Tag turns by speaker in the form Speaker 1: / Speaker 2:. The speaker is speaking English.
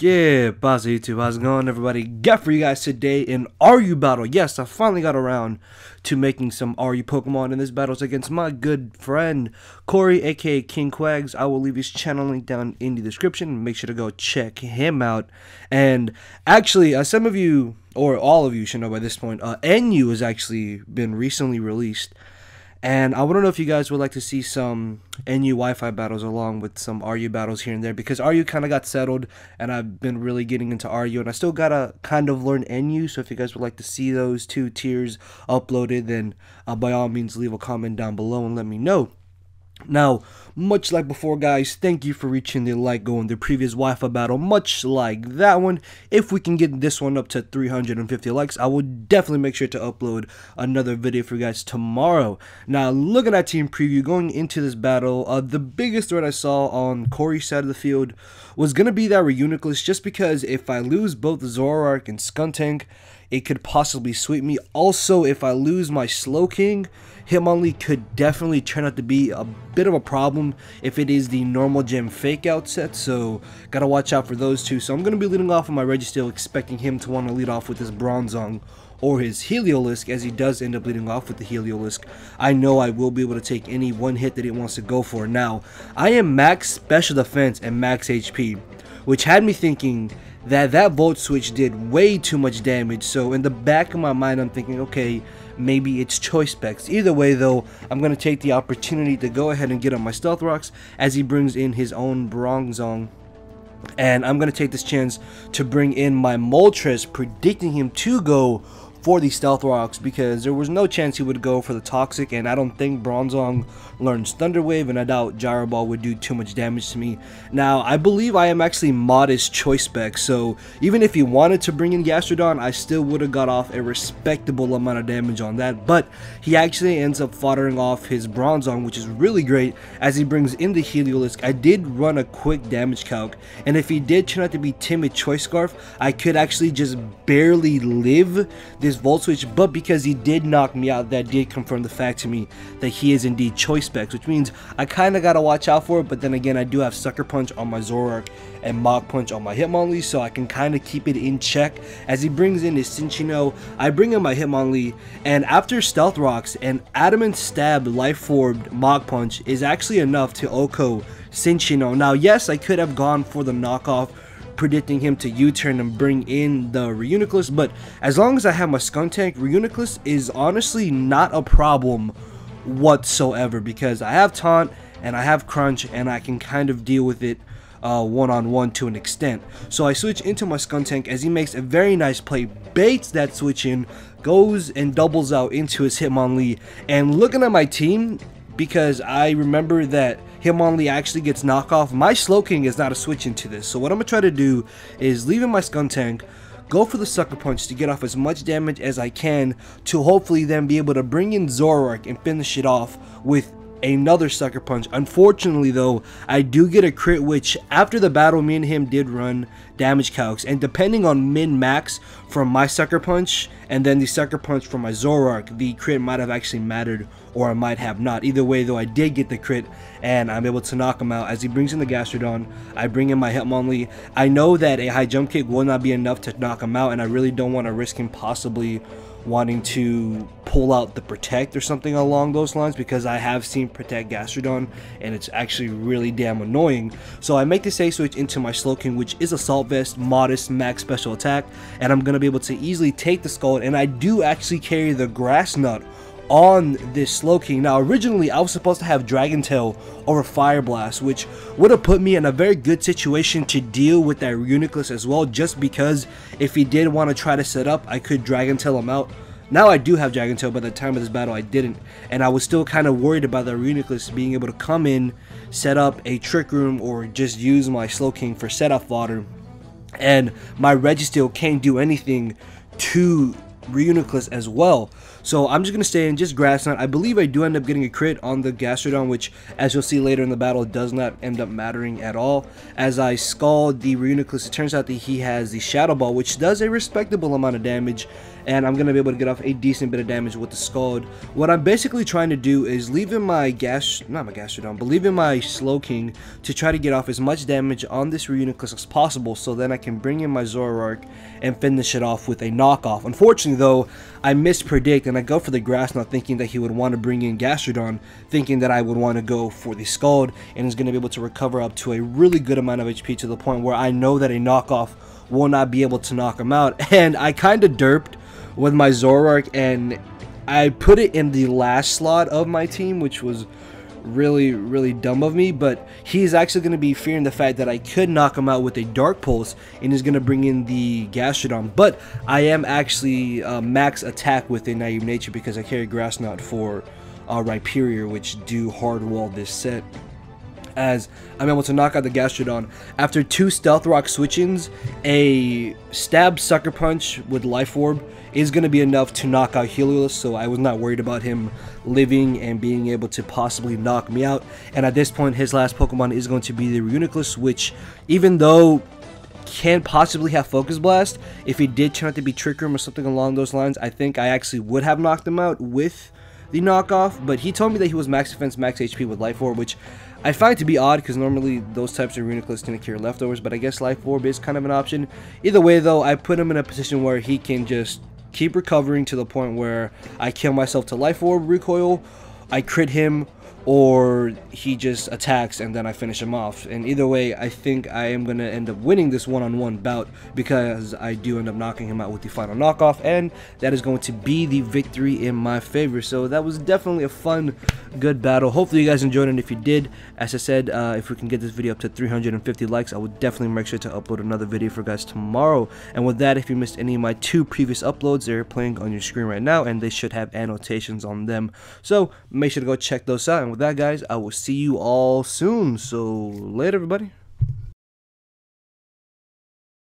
Speaker 1: Yeah, Boss YouTube, how's it going, everybody? Got for you guys today an RU battle. Yes, I finally got around to making some RU Pokemon, and this battle's against my good friend Corey, aka KingQuags. I will leave his channel link down in the description. Make sure to go check him out. And actually, some of you, or all of you, should know by this point, NU has actually been recently released. And I want to know if you guys would like to see some NU Wi-Fi battles along with some RU battles here and there, because RU kind of got settled and I've been really getting into RU, and I still got to kind of learn NU. So if you guys would like to see those two tiers uploaded, then by all means leave a comment down below and let me know. Now, much like before, guys, thank you for reaching the like goal in the previous Wi-Fi battle. Much like that one, if we can get this one up to 350 likes, I will definitely make sure to upload another video for you guys tomorrow. Now, looking at team preview, going into this battle, the biggest threat I saw on Corey's side of the field was going to be that Reuniclus, just because if I lose both Zoroark and Skuntank, it could possibly sweep me. Also, if I lose my Slowking, Hitmonlee could definitely turn out to be a bit of a problem if it is the normal gem fake out set, so gotta watch out for those two. So I'm gonna be leading off with my Registeel, expecting him to want to lead off with his Bronzong or his Heliolisk, as he does end up leading off with the Heliolisk. I know I will be able to take any one hit that it wants to go for. Now, I am max special defense and max HP, which had me thinking that Volt Switch did way too much damage. So in the back of my mind, I'm thinking, okay, maybe it's choice specs. Either way though, I'm going to take the opportunity to go ahead and get on my Stealth Rocks as he brings in his own Bronzong. And I'm going to take this chance to bring in my Moltres, predicting him to go for the Stealth Rocks, because there was no chance he would go for the Toxic, and I don't think Bronzong learns Thunder Wave, and I doubt Gyro Ball would do too much damage to me. Now, I believe I am actually modest choice spec, so even if he wanted to bring in Gastrodon, I still would have got off a respectable amount of damage on that, but he actually ends up foddering off his Bronzong, which is really great, as he brings in the Heliolisk. I did run a quick damage calc, and if he did turn out to be Timid Choice Scarf, I could actually just barely live this Volt Switch, but because he did knock me out, that did confirm the fact to me that he is indeed choice specs, which means I kind of got to watch out for it. But then again, I do have Sucker Punch on my Zoroark and Mach Punch on my Hitmonlee, so I can kind of keep it in check. As he brings in his Cinccino, I bring in my Hitmonlee, and after Stealth Rocks, an Adamant Stab Life Formed Mach Punch is actually enough to OHKO Cinccino. Now, yes, I could have gone for the knockoff, predicting him to U-turn and bring in the Reuniclus, but as long as I have my Skuntank, Reuniclus is honestly not a problem whatsoever, because I have Taunt and I have Crunch, and I can kind of deal with it one-on-one to an extent. So I switch into my Skuntank as he makes a very nice play, baits that switch in, goes and doubles out into his Hitmonlee. And looking at my team, because I remember that Hitmonlee actually gets knockoff, my Slowking is not a switch into this. So what I'm going to try to do is leave in my Skuntank, go for the Sucker Punch to get off as much damage as I can, to hopefully then be able to bring in Zoroark and finish it off with another Sucker Punch. Unfortunately though, I do get a crit, which after the battle, me and him did run damage calcs, and depending on min-max from my Sucker Punch and then the Sucker Punch from my Zoroark, the crit might have actually mattered, or I might have not. Either way though, I did get the crit and I'm able to knock him out. As he brings in the Gastrodon, I bring in my Hitmonlee. I know that a high jump kick will not be enough to knock him out, and I really don't want to risk him possibly wanting to pull out the Protect or something along those lines, because I have seen Protect Gastrodon and it's actually really damn annoying. So I make the safe switch into my Slowking, which is Assault Vest, modest max special attack, and I'm gonna be able to easily take the Scald, and I do actually carry the Grass Knot on this Slowking. Now, originally I was supposed to have Dragon Tail over Fire Blast, which would have put me in a very good situation to deal with that Reuniclus as well, just because if he did want to try to set up, I could Dragon Tail him out. Now I do have Dragon Tail, but at the time of this battle I didn't, and I was still kind of worried about the Reuniclus being able to come in, set up a Trick Room, or just use my Slowking for setup fodder, and my Registeel can't do anything to Reuniclus as well. So I'm just going to stay in just Grass Knot. I believe I do end up getting a crit on the Gastrodon, which, as you'll see later in the battle, does not end up mattering at all. As I scald the Reuniclus, it turns out that he has the Shadow Ball, which does a respectable amount of damage, and I'm going to be able to get off a decent bit of damage with the Scald. What I'm basically trying to do is leave in my Gastrodon, but leave in my Slowking to try to get off as much damage on this Reuniclus as possible, so then I can bring in my Zoroark and finish it off with a knockoff. Unfortunately though, I mispredict and I go for the Grass Knot thinking that he would want to bring in Gastrodon, thinking that I would want to go for the Scald, and is going to be able to recover up to a really good amount of HP to the point where I know that a knockoff will not be able to knock him out. And I kind of derped with my Zoroark and I put it in the last slot of my team, which was really dumb of me, but he's actually going to be fearing the fact that I could knock him out with a Dark Pulse and is going to bring in the Gastrodon. But I am actually max attack with a Naive Nature because I carry Grass Knot for Rhyperior, which do hard wall this set. As I'm able to knock out the Gastrodon after 2 Stealth Rock switch-ins, a Stab Sucker Punch with Life Orb is going to be enough to knock out Helios, so I was not worried about him living and being able to possibly knock me out. And at this point, his last Pokemon is going to be the Reuniclus, which, even though can possibly have Focus Blast, if he did turn out to be Trick Room or something along those lines, I think I actually would have knocked him out with the knockoff. But he told me that he was max defense, max HP with Life Orb, which I find to be odd because normally those types of Reuniclus tend to carry leftovers, but I guess Life Orb is kind of an option. Either way though, I put him in a position where he can just keep recovering to the point where I kill myself to Life Orb recoil, I crit him, or he just attacks and then I finish him off. And either way, I think I am going to end up winning this one-on-one bout because I do end up knocking him out with the final knockoff, and that is going to be the victory in my favor. So that was definitely a fun, good battle. Hopefully you guys enjoyed it, and if you did, as I said, if we can get this video up to 350 likes, I will definitely make sure to upload another video for you guys tomorrow. And with that, if you missed any of my 2 previous uploads, they're playing on your screen right now, and they should have annotations on them. So make sure to go check those out. And with that, guys, I will see you all soon. So later, everybody.